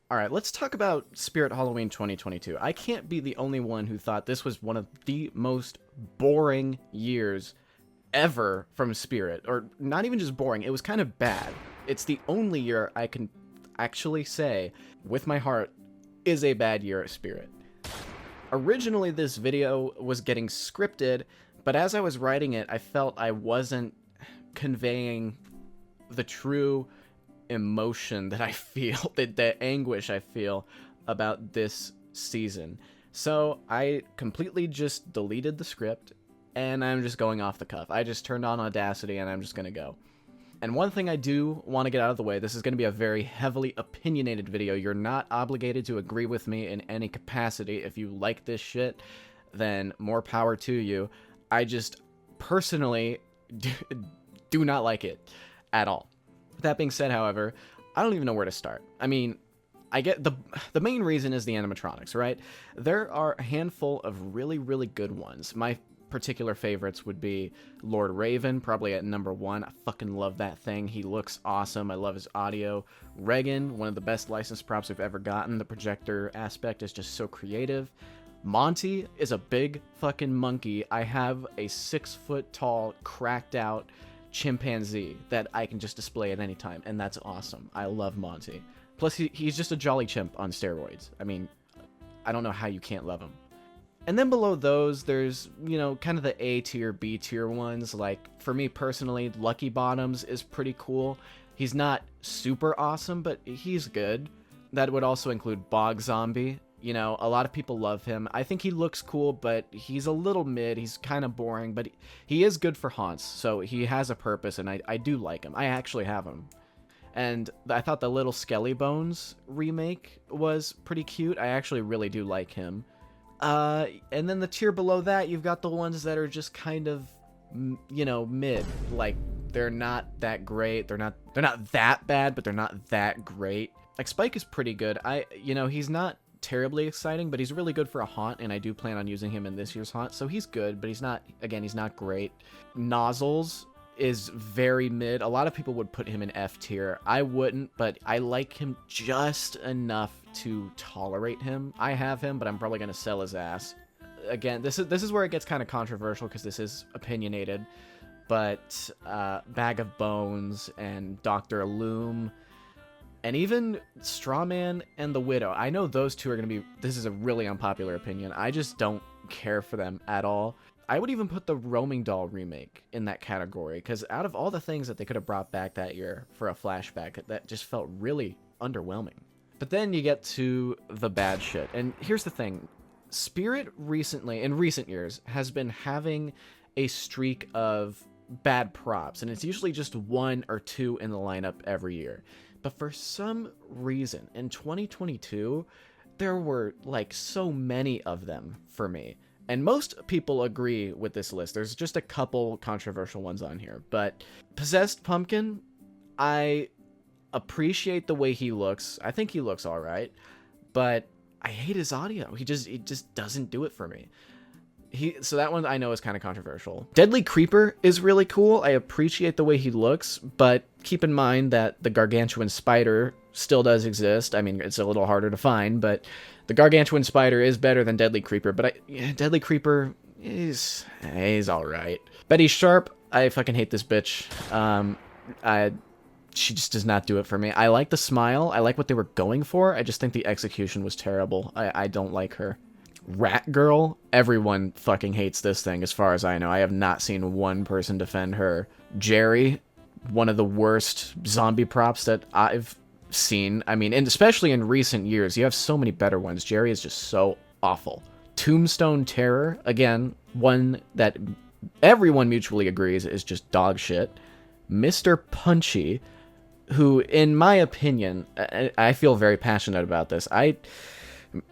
All right, let's talk about Spirit Halloween 2022. I can't be the only one who thought this was one of the most boring years ever from Spirit, or not even just boring, it was kind of bad. It's the only year I can actually say, with my heart, is a bad year at Spirit. Originally, this video was getting scripted, but as I was writing it, I felt I wasn't conveying the true emotion that I feel, the anguish I feel about this season. So I completely just deleted the script, and I'm just going off the cuff. I just turned on Audacity, and I'm just gonna go. And one thing I do want to get out of the way, this is going to be a very heavily opinionated video. You're not obligated to agree with me in any capacity. If you like this shit, then more power to you. I just personally do not like it at all. That being said, however, I don't even know where to start. I mean, I get the main reason is the animatronics, right? There are a handful of really, really good ones. My particular favorites would be Lord Raven, probably at number 1. I fucking love that thing. He looks awesome. I love his audio. Regan, one of the best licensed props we've ever gotten. The projector aspect is just so creative. Monty is a big fucking monkey. I have a 6-foot tall, cracked out chimpanzee that I can just display at any time, and that's awesome. I love Monty. Plus, he's just a jolly chimp on steroids. I mean, I don't know how you can't love him. And then below those, there's, you know, kind of the A tier, B tier ones. Like, for me personally, Lucky Bottoms is pretty cool. He's not super awesome, but he's good. That would also include Bog Zombie. You know, a lot of people love him. I think he looks cool, but he's a little mid. He's kind of boring, but he is good for haunts. So he has a purpose, and I do like him. I actually have him. And I thought the Little Skelly Bones remake was pretty cute. I actually really do like him. And then the tier below that, you've got the ones that are just kind of, you know, mid. Like, they're not that great. They're not that bad, but they're not that great. Like, Spike is pretty good. You know, he's not terribly exciting, but he's really good for a haunt, and I do plan on using him in this year's haunt. So he's good, but he's not great. Nozzles is very mid. A lot of people would put him in F tier. I wouldn't, but I like him just enough to tolerate him. I have him, but I'm probably going to sell his ass. Again, this is where it gets kind of controversial because this is opinionated, but Bag of Bones and Dr. Loom and even Strawman and the Widow, I know those two are going to be, this is a really unpopular opinion, I just don't care for them at all. I would even put the Roaming Doll remake in that category, because out of all the things that they could have brought back that year for a flashback, that just felt really underwhelming. But then you get to the bad shit. And here's the thing. Spirit recently, in recent years, has been having a streak of bad props. And it's usually just 1 or 2 in the lineup every year. But for some reason, in 2022, there were like so many of them for me. And most people agree with this list. There's just a couple controversial ones on here. But Possessed Pumpkin, I appreciate the way he looks. I think he looks all right. But I hate his audio. He just doesn't do it for me. So that one I know is kind of controversial. Deadly Creeper is really cool. I appreciate the way he looks. But keep in mind that the Gargantuan Spider still does exist. I mean, it's a little harder to find, but the Gargantuan Spider is better than Deadly Creeper, but Deadly Creeper he's all right. Betty Sharp, I fucking hate this bitch. She just does not do it for me. I like the smile. I like what they were going for. I just think the execution was terrible. I don't like her. Rat Girl, everyone fucking hates this thing as far as I know. I have not seen one person defend her. Jerry, one of the worst zombie props that I've seen. I mean, and especially in recent years, you have so many better ones. Jerry is just so awful. Tombstone Terror, again, one that everyone mutually agrees is just dog shit. Mr. Punchy, who, in my opinion, I feel very passionate about this.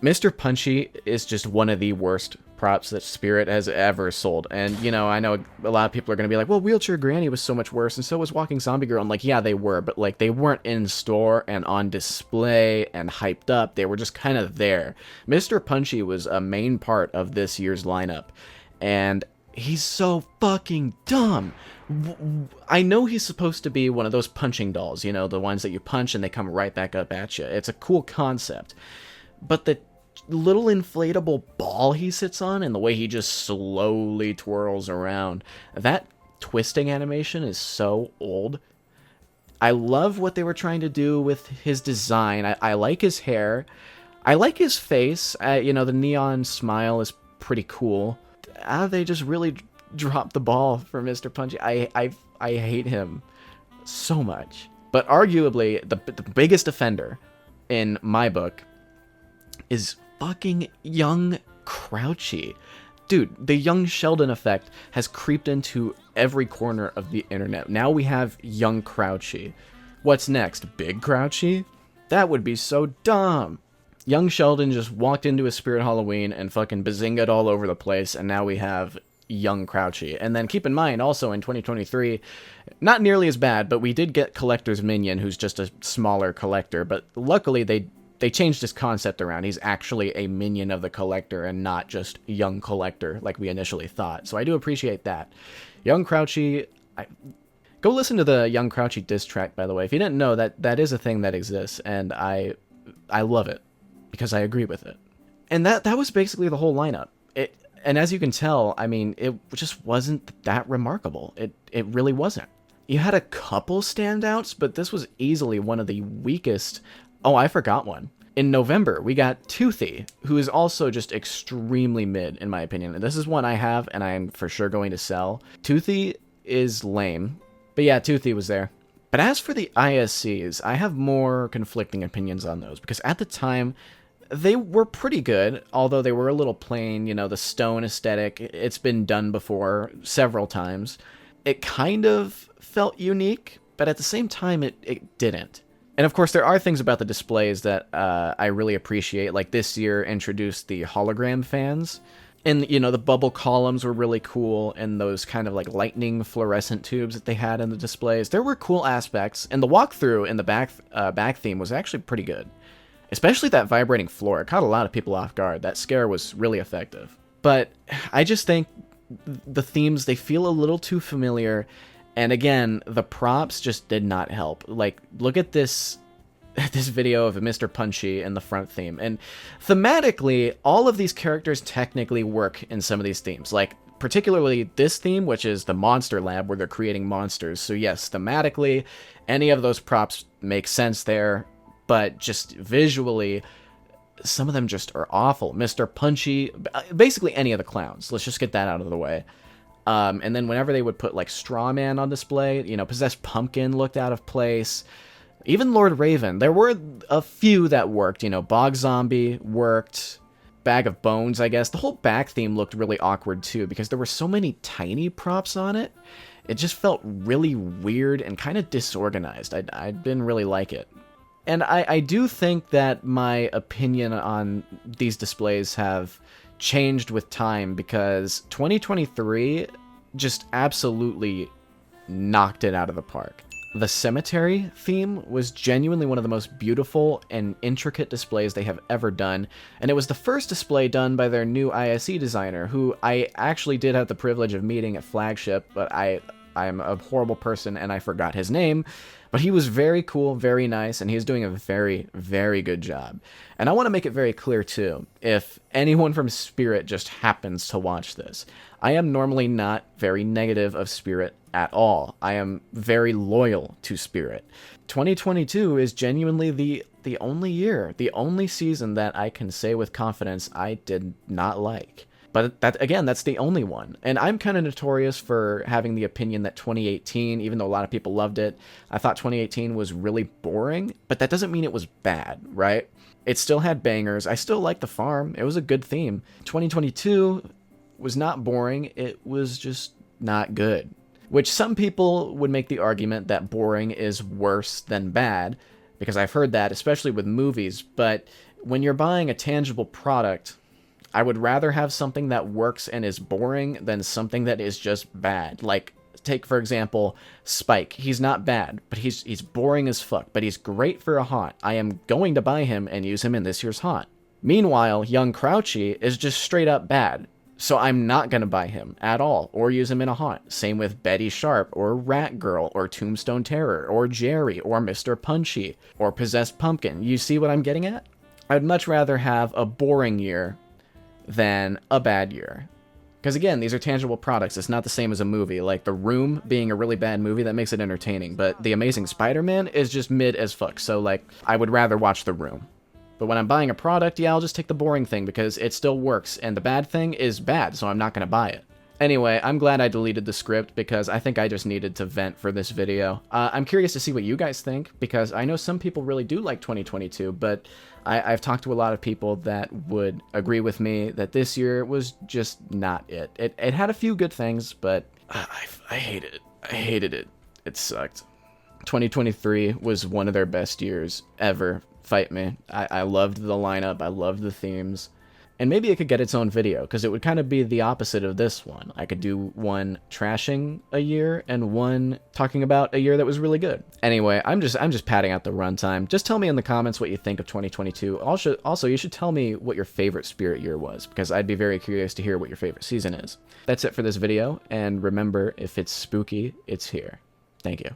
Mr. Punchy is just one of the worst props that Spirit has ever sold. And, you know, I know a lot of people are going to be like, well, Wheelchair Granny was so much worse, and so was Walking Zombie Girl. I'm like, yeah, they were, but, like, they weren't in store and on display and hyped up. They were just kind of there. Mr. Punchy was a main part of this year's lineup, and he's so fucking dumb. I know he's supposed to be one of those punching dolls, you know, the ones that you punch and they come right back up at you. It's a cool concept. But the little inflatable ball he sits on and the way he just slowly twirls around, that twisting animation is so old. I love what they were trying to do with his design. I like his hair. I like his face. You know, the neon smile is pretty cool. They just really dropped the ball for Mr. Punchy. I hate him so much. But arguably, the biggest offender in my book is fucking young Crouchy. Dude, the young Sheldon effect has creeped into every corner of the internet. Now we have young Crouchy. What's next? Big Crouchy? That would be so dumb. Young Sheldon just walked into a Spirit Halloween and fucking bazinga'd all over the place, and now we have young Crouchy. And then keep in mind, also in 2023, not nearly as bad, but we did get Collector's Minion, who's just a smaller collector, but luckily they changed his concept around. He's actually a minion of the Collector and not just young Collector like we initially thought. So I do appreciate that. Young Crouchy, go listen to the Young Crouchy diss track, by the way. If you didn't know, that is a thing that exists, and I love it because I agree with it. And that was basically the whole lineup. And as you can tell, I mean, it just wasn't that remarkable. It really wasn't. You had a couple standouts, but this was easily one of the weakest. Oh, I forgot one. In November, we got Toothy, who is also just extremely mid, in my opinion. And this is one I have, and I am for sure going to sell. Toothy is lame. But yeah, Toothy was there. But as for the ISCs, I have more conflicting opinions on those, because at the time, they were pretty good, although they were a little plain, you know, the stone aesthetic. It's been done before several times. It kind of felt unique, but at the same time, it didn't. And of course, there are things about the displays that I really appreciate. Like this year introduced the hologram fans. And, you know, the bubble columns were really cool, and those kind of like lightning fluorescent tubes that they had in the displays. There were cool aspects, and the walkthrough in the back theme was actually pretty good. Especially that vibrating floor. It caught a lot of people off guard. That scare was really effective. But I just think the themes, they feel a little too familiar. And again, the props just did not help. Like, look at this video of Mr. Punchy in the front theme. And thematically, all of these characters technically work in some of these themes. Like, particularly this theme, which is the Monster Lab, where they're creating monsters. So yes, thematically, any of those props make sense there. But just visually, some of them just are awful. Mr. Punchy, basically any of the clowns. Let's just get that out of the way. And then whenever they would put like Straw Man on display, you know, Possessed Pumpkin looked out of place. Even Lord Raven, there were a few that worked. You know, Bog Zombie worked. Bag of Bones, I guess. The whole back theme looked really awkward too, because there were so many tiny props on it. It just felt really weird and kind of disorganized. I didn't really like it. And I do think that my opinion on these displays have changed with time, because 2023 just absolutely knocked it out of the park. The cemetery theme was genuinely one of the most beautiful and intricate displays they have ever done, and it was the first display done by their new ISE designer, who I actually did have the privilege of meeting at Flagship, but I'm a horrible person and I forgot his name. But he was very cool, very nice, and he's doing a very, very good job. And I want to make it very clear, too, if anyone from Spirit just happens to watch this, I am normally not very negative of Spirit at all. I am very loyal to Spirit. 2022 is genuinely the only year, the only season that I can say with confidence I did not like. But that's the only one. And I'm kind of notorious for having the opinion that 2018, even though a lot of people loved it, I thought 2018 was really boring, but that doesn't mean it was bad, right? It still had bangers. I still liked The Farm. It was a good theme. 2022 was not boring. It was just not good. Which some people would make the argument that boring is worse than bad, because I've heard that, especially with movies. But when you're buying a tangible product, I would rather have something that works and is boring than something that is just bad. Like, take, for example, Spike. He's not bad, but he's boring as fuck, but he's great for a haunt. I am going to buy him and use him in this year's haunt. Meanwhile, young Crouchy is just straight up bad. So I'm not going to buy him at all or use him in a haunt. Same with Betty Sharp or Rat Girl or Tombstone Terror or Jerry or Mr. Punchy or Possessed Pumpkin. You see what I'm getting at? I'd much rather have a boring year than a bad year. Because again, these are tangible products. It's not the same as a movie. Like The Room being a really bad movie, that makes it entertaining. But The Amazing Spider-Man is just mid as fuck. So like, I would rather watch The Room. But when I'm buying a product, yeah, I'll just take the boring thing because it still works. And the bad thing is bad, so I'm not going to buy it. Anyway, I'm glad I deleted the script because I think I just needed to vent for this video. I'm curious to see what you guys think because I know some people really do like 2022, but I've talked to a lot of people that would agree with me that this year was just not it. It had a few good things, but I hated it. I hated it. It sucked. 2023 was one of their best years ever. Fight me. I loved the lineup. I loved the themes. And maybe it could get its own video, because it would kind of be the opposite of this one. I could do one trashing a year and one talking about a year that was really good. Anyway, I'm just padding out the runtime. Just tell me in the comments what you think of 2022. Also, you should tell me what your favorite Spirit year was, because I'd be very curious to hear what your favorite season is. That's it for this video, and remember, if it's spooky, it's here. Thank you.